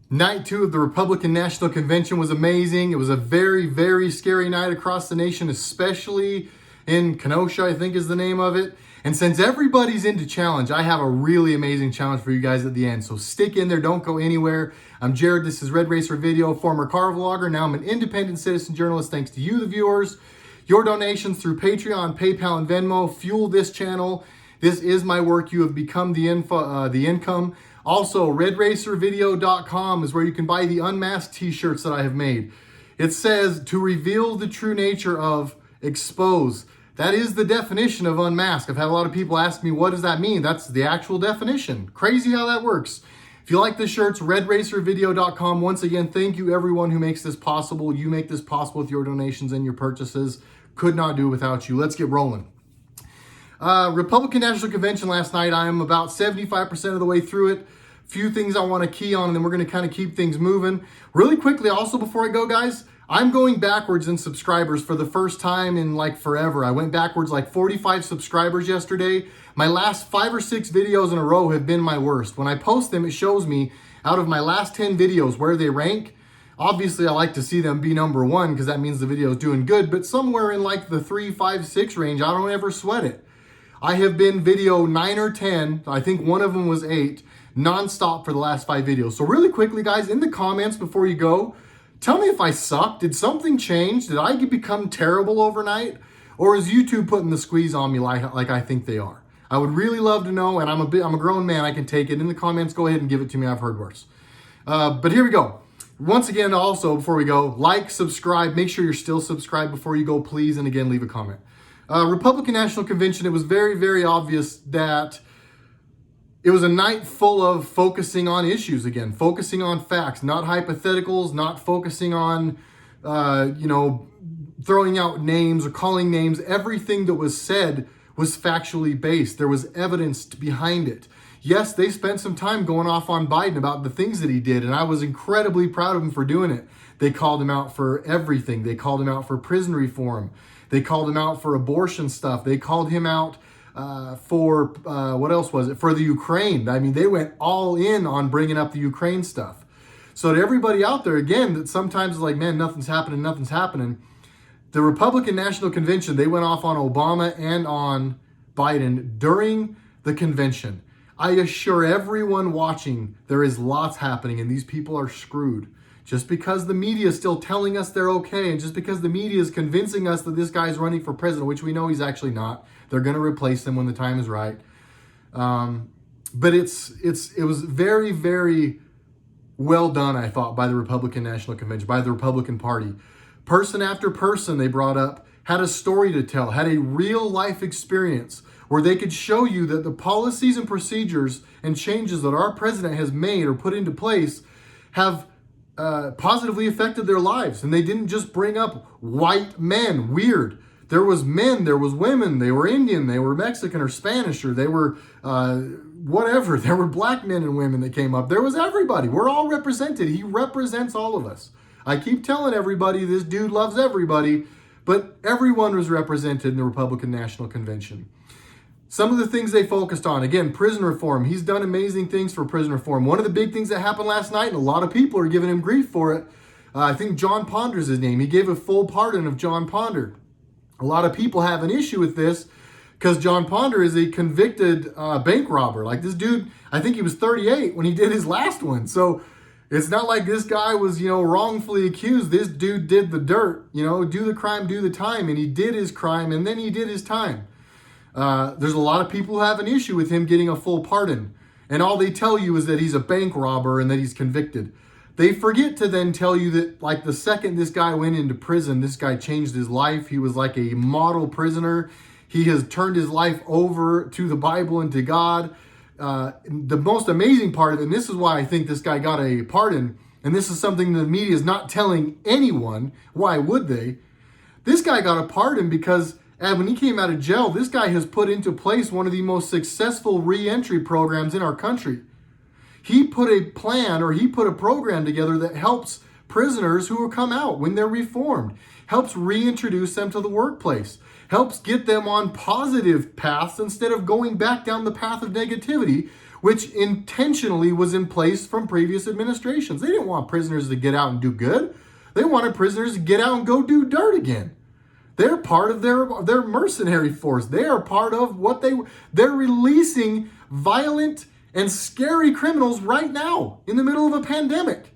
Night 2 of the Republican National Convention was amazing. It was a very, very scary night across the nation, especially in Kenosha, I think is the name of it. And since everybody's into challenge, I have a really amazing challenge for you guys at the end. So stick in there, don't go anywhere. I'm Jared, this is RedRacer Video, former car vlogger. Now I'm an independent citizen journalist thanks to you, the viewers. Your donations through Patreon, PayPal, and Venmo fuel this channel. This is my work. You have become the income. Also, RedRacerVideo.com is where you can buy the unmasked t-shirts that I have made. It says, to reveal the true nature of expose. That is the definition of unmask. I've had a lot of people ask me, what does that mean? That's the actual definition. Crazy how that works. If you like the shirts, RedRacerVideo.com. Once again, thank you everyone who makes this possible. You make this possible with your donations and your purchases. Could not do without you. Let's get rolling. Republican National Convention last night. I am about 75% of the way through it. Few things I want to key on, and then we're going to kind of keep things moving. Really quickly, also before I go, guys, I'm going backwards in subscribers for the first time in like forever. I went backwards like 45 subscribers yesterday. My last 5 or 6 videos in a row have been my worst. When I post them, it shows me out of my last 10 videos where they rank. Obviously, I like to see them be number 1 because that means the video is doing good, but somewhere in like the 3, 5, 6 range, I don't ever sweat it. I have been video 9 or 10, I think one of them was 8, nonstop for the last 5 videos. So really quickly, guys, in the comments before you go, tell me if I suck. Did something change? Did I become terrible overnight? Or is YouTube putting the squeeze on me like I think they are? I would really love to know, and I'm a grown man, I can take it. In the comments, go ahead and give it to me, I've heard worse. But here we go. Once again, also, before we go, like, subscribe, make sure you're still subscribed before you go, please, and again, leave a comment. Republican National Convention, it was very, very obvious that it was a night full of focusing on issues again, focusing on facts, not hypotheticals, not focusing on, throwing out names or calling names. Everything that was said was factually based. There was evidence behind it. Yes, they spent some time going off on Biden about the things that he did, and I was incredibly proud of him for doing it. They called him out for everything. They called him out for prison reform. They called him out for abortion stuff. They called him out for, what else was it? For the Ukraine. I mean, they went all in on bringing up the Ukraine stuff. So to everybody out there, again, that sometimes is like, man, nothing's happening, nothing's happening. The Republican National Convention, they went off on Obama and on Biden during the convention. I assure everyone watching, there is lots happening and these people are screwed. Just because the media is still telling us they're okay, and just because the media is convincing us that this guy's running for president, which we know he's actually not, they're going to replace him when the time is right. But it was very, very well done, I thought, by the Republican National Convention, by the Republican Party. Person after person they brought up had a story to tell, had a real life experience where they could show you that the policies and procedures and changes that our president has made or put into place have positively affected their lives. And they didn't just bring up white men. Weird. There was men, there was women, they were Indian, they were Mexican or Spanish, or they were whatever. There were black men and women that came up. There was everybody. We're all represented. He represents all of us. I keep telling everybody this dude loves everybody, but everyone was represented in the Republican National Convention. Some of the things they focused on, again, prison reform. He's done amazing things for prison reform. One of the big things that happened last night, and a lot of people are giving him grief for it, I think John Ponder's his name. He gave a full pardon of John Ponder. A lot of people have an issue with this because John Ponder is a convicted bank robber. Like this dude, I think he was 38 when he did his last one. So it's not like this guy was, wrongfully accused. This dude did the dirt, do the crime, do the time. And he did his crime and then he did his time. There's a lot of people who have an issue with him getting a full pardon. And all they tell you is that he's a bank robber and that he's convicted. They forget to then tell you that, like, the second this guy went into prison, this guy changed his life. He was like a model prisoner. He has turned his life over to the Bible and to God. The most amazing part of it, and this is why I think this guy got a pardon, and this is something the media is not telling anyone. Why would they? This guy got a pardon because when he came out of jail, this guy has put into place one of the most successful re-entry programs in our country. He put a plan, or he put a program together that helps prisoners who come out when they're reformed, helps reintroduce them to the workplace, helps get them on positive paths instead of going back down the path of negativity, which intentionally was in place from previous administrations. They didn't want prisoners to get out and do good. They wanted prisoners to get out and go do dirt again. They're part of their mercenary force. They are part of what they're releasing violent and scary criminals right now in the middle of a pandemic.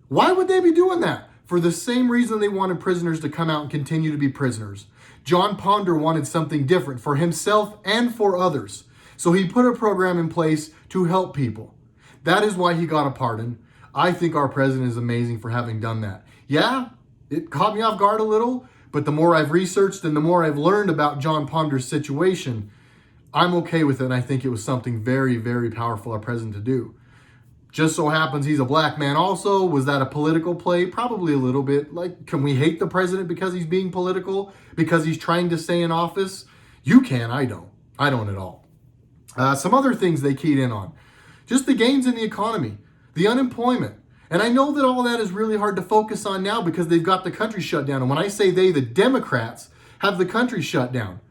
Why would they be doing that? For the same reason they wanted prisoners to come out and continue to be prisoners. John Ponder wanted something different for himself and for others. So he put a program in place to help people. That is why he got a pardon. I think our president is amazing for having done that. Yeah, it caught me off guard a little, but the more I've researched and the more I've learned about John Ponder's situation, I'm okay with it, and I think it was something very, very powerful our president to do. Just so happens he's a black man also. Was that a political play? Probably a little bit. Like, can we hate the president because he's being political? Because he's trying to stay in office? You can, I don't. I don't at all. Some other things they keyed in on. Just the gains in the economy, the unemployment. And I know that all that is really hard to focus on now because they've got the country shut down. And when I say they, the Democrats have the country shut down.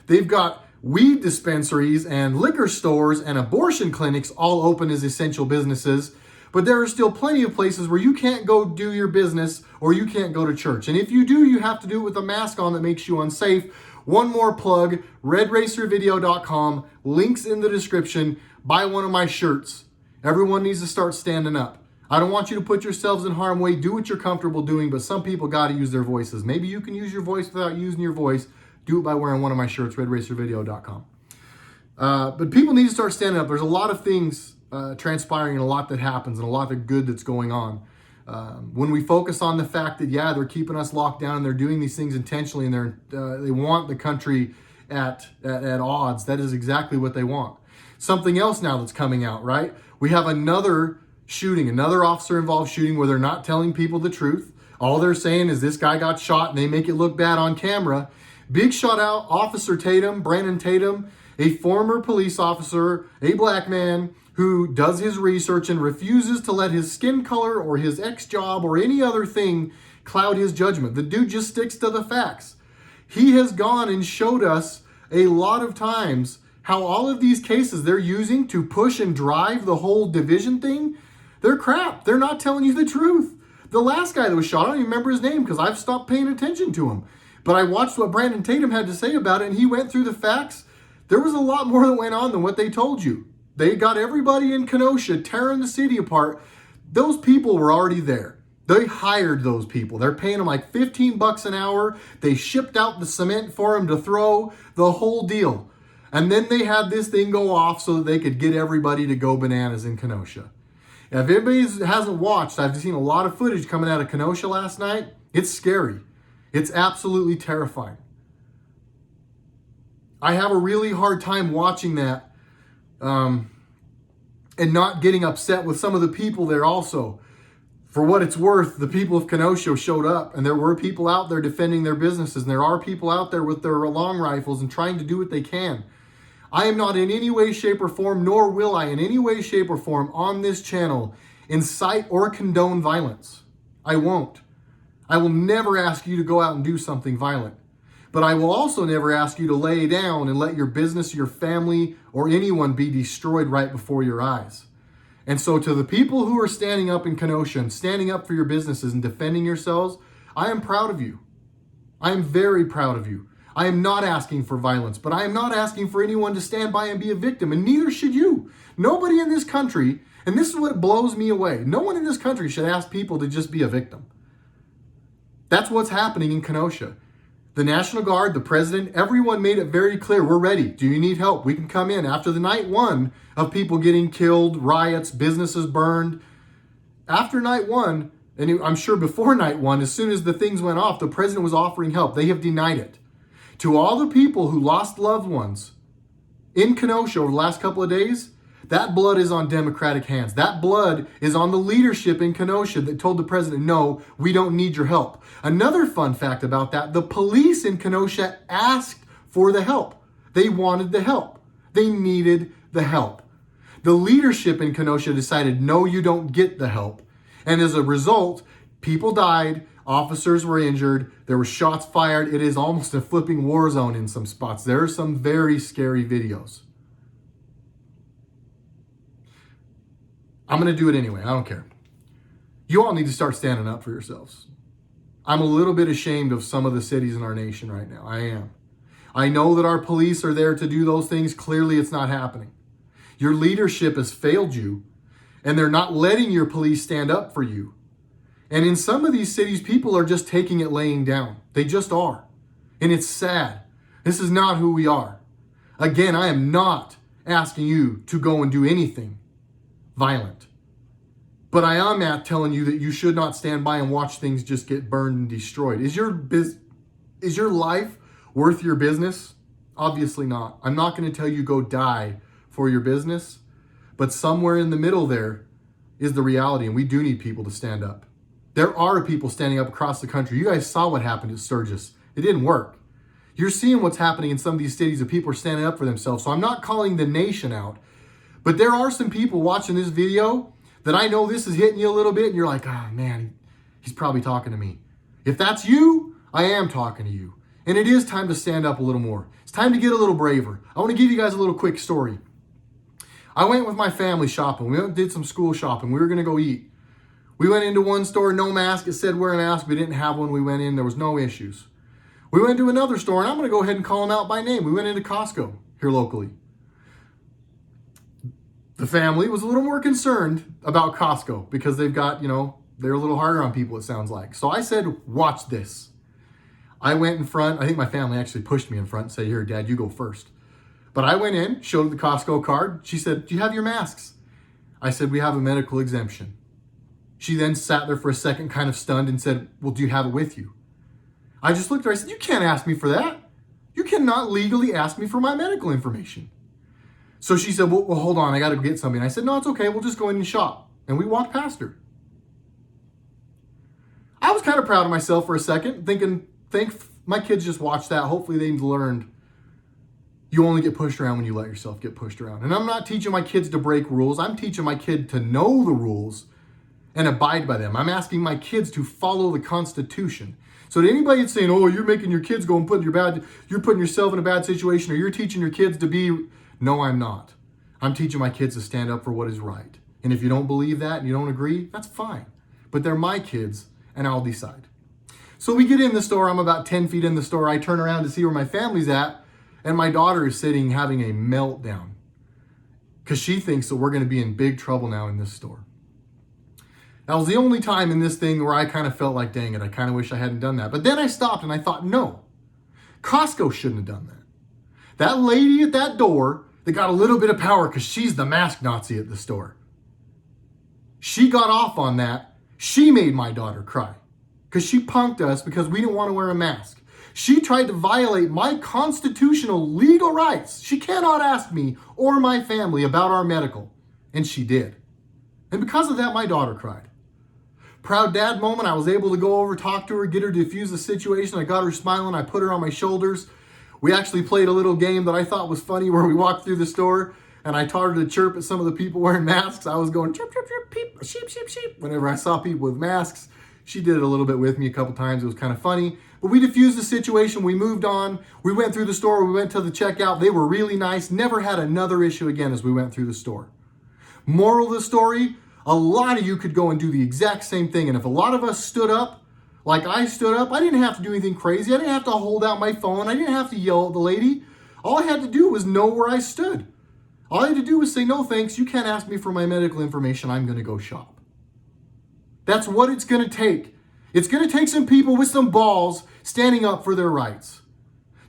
They've got weed dispensaries and liquor stores and abortion clinics all open as essential businesses, but there are still plenty of places where you can't go do your business or you can't go to church. And if you do, you have to do it with a mask on that makes you unsafe. One more plug, RedRacerVideo.com, links in the description. Buy one of my shirts. Everyone needs to start standing up. I don't want you to put yourselves in harm's way. Do what you're comfortable doing, but some people got to use their voices. Maybe you can use your voice without using your voice. Do it by wearing one of my shirts, RedRacerVideo.com. But people need to start standing up. There's a lot of things transpiring and a lot that happens and a lot of good that's going on. When we focus on the fact that, yeah, they're keeping us locked down and they're doing these things intentionally and they want the country at odds, that is exactly what they want. Something else now that's coming out, right? We have another shooting, another officer-involved shooting where they're not telling people the truth. All they're saying is this guy got shot and they make it look bad on camera. Big shout out, Officer Tatum, Brandon Tatum, a former police officer, a black man who does his research and refuses to let his skin color or his ex-job or any other thing cloud his judgment. The dude just sticks to the facts. He has gone and showed us a lot of times how all of these cases they're using to push and drive the whole division thing, they're crap. They're not telling you the truth. The last guy that was shot, I don't even remember his name because I've stopped paying attention to him. But I watched what Brandon Tatum had to say about it, and he went through the facts. There was a lot more that went on than what they told you. They got everybody in Kenosha tearing the city apart. Those people were already there. They hired those people. They're paying them like $15 an hour. They shipped out the cement for them to throw, the whole deal. And then they had this thing go off so that they could get everybody to go bananas in Kenosha. Now, if anybody hasn't watched, I've seen a lot of footage coming out of Kenosha last night. It's scary. It's absolutely terrifying. I have a really hard time watching that and not getting upset with some of the people there also. For what it's worth, the people of Kenosha showed up, and there were people out there defending their businesses, and there are people out there with their long rifles and trying to do what they can. I am not in any way, shape, or form, nor will I in any way, shape, or form on this channel incite or condone violence. I won't. I will never ask you to go out and do something violent. But I will also never ask you to lay down and let your business, your family, or anyone be destroyed right before your eyes. And so to the people who are standing up in Kenosha and standing up for your businesses and defending yourselves, I am proud of you. I am very proud of you. I am not asking for violence, but I am not asking for anyone to stand by and be a victim, and neither should you. Nobody in this country, and this is what blows me away, no one in this country should ask people to just be a victim. That's what's happening in Kenosha. The National Guard, the president, everyone made it very clear, we're ready. Do you need help? We can come in. After the night one of people getting killed, riots, businesses burned, after night one, and I'm sure before night one, as soon as the things went off, the president was offering help. They have denied it. To all the people who lost loved ones in Kenosha over the last couple of days, that blood is on Democratic hands. That blood is on the leadership in Kenosha that told the president, no, we don't need your help. Another fun fact about that, the police in Kenosha asked for the help. They wanted the help. They needed the help. The leadership in Kenosha decided, no, you don't get the help. And as a result, people died, officers were injured, there were shots fired. It is almost a flipping war zone in some spots. There are some very scary videos. I'm going to do it anyway. I don't care. You all need to start standing up for yourselves. I'm a little bit ashamed of some of the cities in our nation right now. I am. I know that our police are there to do those things. Clearly, it's not happening. Your leadership has failed you, and they're not letting your police stand up for you. And in some of these cities, people are just taking it laying down. They just are. And it's sad. This is not who we are. Again, I am not asking you to go and do anything violent. But I am telling you that you should not stand by and watch things just get burned and destroyed. Is your life worth your business? Obviously not. I'm not going to tell you go die for your business, but somewhere in the middle there is the reality, and we do need people to stand up. There are people standing up across the country. You guys saw what happened at Sturgis. It didn't work. You're seeing what's happening in some of these cities that people are standing up for themselves. So I'm not calling the nation out, but there are some people watching this video that I know this is hitting you a little bit, and you're like, ah, man, he's probably talking to me. If that's you, I am talking to you. And it is time to stand up a little more. It's time to get a little braver. I want to give you guys a little quick story. I went with my family shopping. We did some school shopping. We were going to go eat. We went into one store, no mask. It said wear a mask. We didn't have one. We went in. There was no issues. We went to another store, and I'm going to go ahead and call them out by name. We went into Costco here locally. The family was a little more concerned about Costco because they've got, they're a little harder on people, it sounds like. So I said, watch this. I went in front. I think my family actually pushed me in front and said, here, Dad, you go first. But I went in, showed her the Costco card. She said, do you have your masks? I said, we have a medical exemption. She then sat there for a second, kind of stunned, and said, well, do you have it with you? I just looked at her. I said, you can't ask me for that. You cannot legally ask me for my medical information. So she said, well, hold on. I got to get something. I said, no, it's okay. We'll just go in and shop. And we walked past her. I was kind of proud of myself for a second, thinking, my kids just watched that. Hopefully they've learned you only get pushed around when you let yourself get pushed around. And I'm not teaching my kids to break rules. I'm teaching my kid to know the rules and abide by them. I'm asking my kids to follow the Constitution. So to anybody that's saying, oh, you're making your kids go and you're putting yourself in a bad situation, or you're teaching your kids to be, no, I'm not. I'm teaching my kids to stand up for what is right. And if you don't believe that and you don't agree, that's fine. But they're my kids, and I'll decide. So we get in the store. I'm about 10 feet in the store. I turn around to see where my family's at, and my daughter is sitting having a meltdown because she thinks that we're going to be in big trouble now in this store. That was the only time in this thing where I kind of felt like, dang it, I kind of wish I hadn't done that. But then I stopped and I thought, no, Costco shouldn't have done that. That lady at that door that got a little bit of power because she's the mask Nazi at the store, she got off on that. She made my daughter cry because she punked us because we didn't want to wear a mask. She tried to violate my constitutional legal rights. She cannot ask me or my family about our medical. And she did. And because of that, my daughter cried. Proud dad moment. I was able to go over, talk to her, get her to diffuse the situation. I got her smiling. I put her on my shoulders. We actually played a little game that I thought was funny where we walked through the store and I taught her to chirp at some of the people wearing masks. I was going chirp, chirp, chirp, peep, sheep, sheep, sheep. Whenever I saw people with masks, she did it a little bit with me a couple times. It was kind of funny. But we diffused the situation. We moved on. We went through the store. We went to the checkout. They were really nice. Never had another issue again as we went through the store. Moral of the story, a lot of you could go and do the exact same thing. And if a lot of us stood up, like I stood up, I didn't have to do anything crazy. I didn't have to hold out my phone. I didn't have to yell at the lady. All I had to do was know where I stood. All I had to do was say, no thanks, you can't ask me for my medical information. I'm going to go shop. That's what it's going to take. It's going to take some people with some balls standing up for their rights.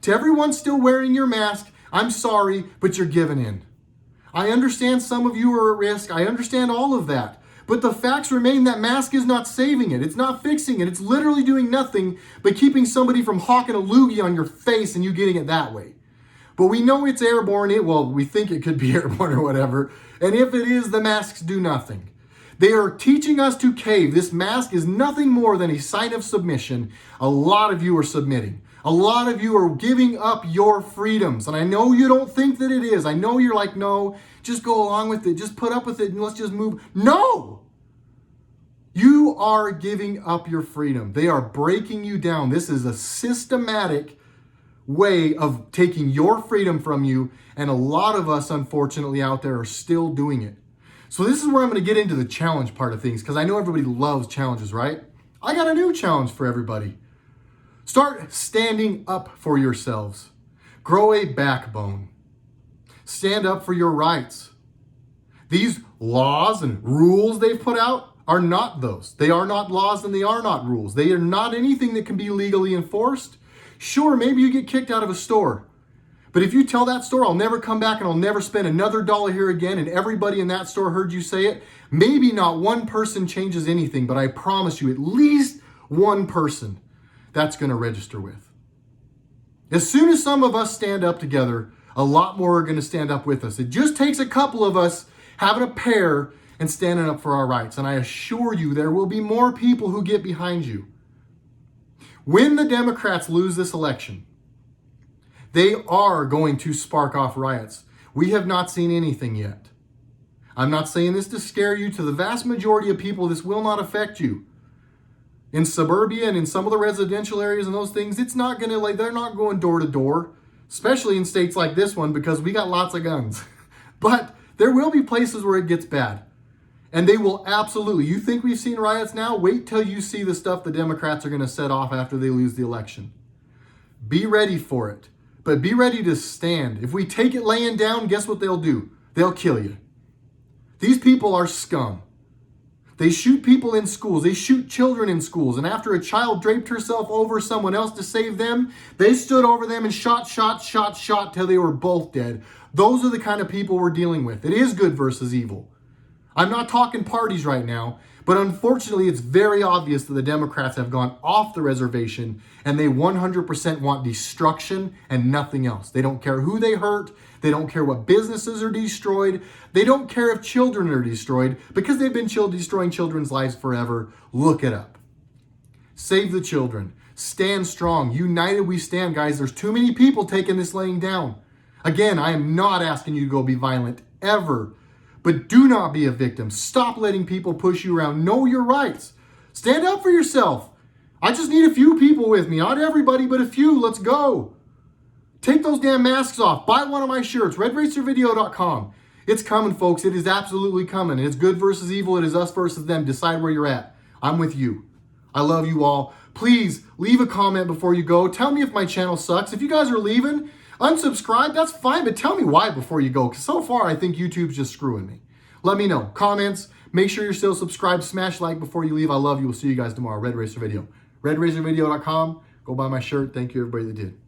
To everyone still wearing your mask, I'm sorry, but you're giving in. I understand some of you are at risk. I understand all of that. But the facts remain that mask is not saving it. It's not fixing it. It's literally doing nothing but keeping somebody from hawking a loogie on your face and you getting it that way. But we know it's airborne. We think it could be airborne or whatever. And if it is, the masks do nothing. They are teaching us to cave. This mask is nothing more than a sign of submission. A lot of you are submitting. A lot of you are giving up your freedoms. And I know you don't think that it is. I know you're like, no, just go along with it. Just put up with it and let's just move. No! You are giving up your freedom. They are breaking you down. This is a systematic way of taking your freedom from you. And a lot of us, unfortunately, out there are still doing it. So this is where I'm going to get into the challenge part of things, because I know everybody loves challenges, right? I got a new challenge for everybody. Start standing up for yourselves. Grow a backbone. Stand up for your rights. These laws and rules they've put out are not those. They are not laws and they are not rules. They are not anything that can be legally enforced. Sure, maybe you get kicked out of a store. But if you tell that store, I'll never come back and I'll never spend another dollar here again, and everybody in that store heard you say it, maybe not one person changes anything, but I promise you at least one person that's going to register with. As soon as some of us stand up together, a lot more are going to stand up with us. It just takes a couple of us having a pair and standing up for our rights. And I assure you, there will be more people who get behind you. When the Democrats lose this election, they are going to spark off riots. We have not seen anything yet. I'm not saying this to scare you. To the vast majority of people, this will not affect you. In suburbia and in some of the residential areas and those things, it's not going to, they're not going door to door, especially in states like this one, because we got lots of guns. But there will be places where it gets bad. And they will absolutely, you think we've seen riots now? Wait till you see the stuff the Democrats are going to set off after they lose the election. Be ready for it. But be ready to stand. If we take it laying down, guess what they'll do? They'll kill you. These people are scum. They shoot people in schools. They shoot children in schools. And after a child draped herself over someone else to save them, they stood over them and shot till they were both dead. Those are the kind of people we're dealing with. It is good versus evil. I'm not talking parties right now, but unfortunately, it's very obvious that the Democrats have gone off the reservation and they 100% want destruction and nothing else. They don't care who they hurt. They don't care what businesses are destroyed. They don't care if children are destroyed because they've been destroying children's lives forever. Look it up. Save the children. Stand strong. United we stand, guys. There's too many people taking this laying down. Again, I am not asking you to go be violent ever. But do not be a victim. Stop letting people push you around. Know your rights. Stand up for yourself. I just need a few people with me. Not everybody, but a few. Let's go. Take those damn masks off. Buy one of my shirts. RedRacerVideo.com. It's coming, folks. It is absolutely coming. It's good versus evil. It is us versus them. Decide where you're at. I'm with you. I love you all. Please leave a comment before you go. Tell me if my channel sucks. If you guys are leaving, unsubscribe, that's fine, but tell me why before you go, because so far I think YouTube's just screwing me. Let me know. Comments. Make sure you're still subscribed. Smash like before you leave. I love you. We'll see you guys tomorrow. Red Racer Video. RedRacerVideo.com. Go buy my shirt. Thank you, everybody that did.